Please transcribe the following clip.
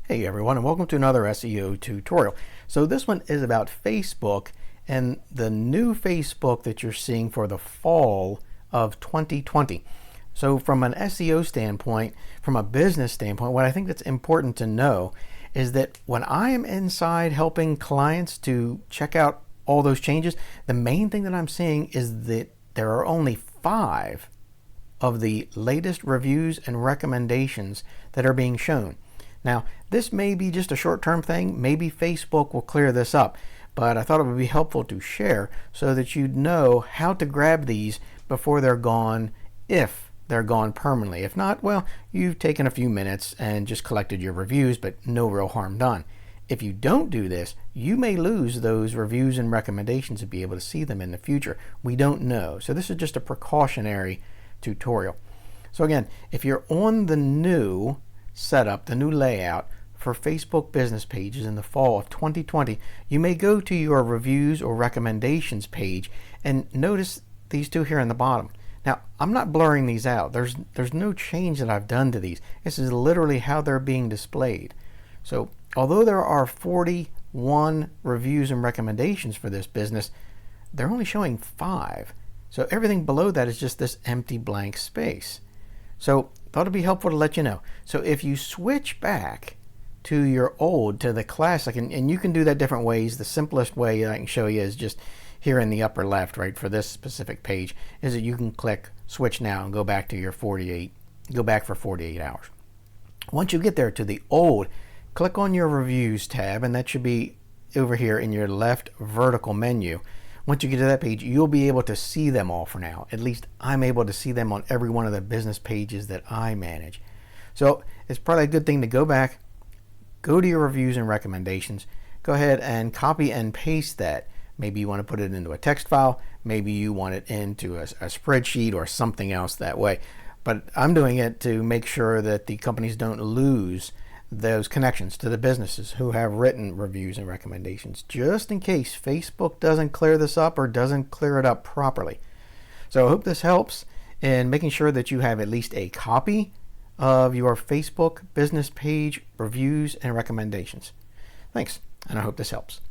Hey everyone, and welcome to another SEO tutorial. So this one is about Facebook and the new Facebook that you're seeing for the fall of 2020. So from an SEO standpoint, from a business standpoint, what I think that's important to know is that when I am inside helping clients to check out all those changes, the main thing that I'm seeing is that there are only 5 of the latest reviews and recommendations that are being shown. Now, this may be just a short-term thing. Maybe Facebook will clear this up, but I thought it would be helpful to share so that you'd know how to grab these before they're gone, if they're gone permanently. If not, well, you've taken a few minutes and just collected your reviews, but no real harm done. If you don't do this, you may lose those reviews and recommendations and be able to see them in the future. We don't know. So this is just a precautionary tutorial. So again, if you're on the new setup, the new layout for Facebook business pages in the fall of 2020, you may go to your reviews or recommendations page and notice these two here in the bottom. Now, I'm not blurring these out. There's no change that I've done to these. This is literally how they're being displayed. So although there are 41 reviews and recommendations for this business, they're only showing 5. So everything below that is just this empty blank space. So thought it'd be helpful to let you know. So if you switch back to your old, to the classic, and you can do that different ways. The simplest way I can show you is just here in the upper left, right, for this specific page, is that you can click switch now and go back to your 48, go back for 48 hours. Once you get there to the old, click on your reviews tab, and that should be over here in your left vertical menu. Once you get to that page, you'll be able to see them all for now. At least I'm able to see them on every one of the business pages that I manage. So it's probably a good thing to go back, go to your reviews and recommendations, go ahead and copy and paste that. Maybe you want to put it into a text file, maybe you want it into a spreadsheet or something else that way. But I'm doing it to make sure that the companies don't lose those connections to the businesses who have written reviews and recommendations, just in case Facebook doesn't clear this up or doesn't clear it up properly. So I hope this helps in making sure that you have at least a copy of your Facebook business page reviews and recommendations. Thanks, and I hope this helps.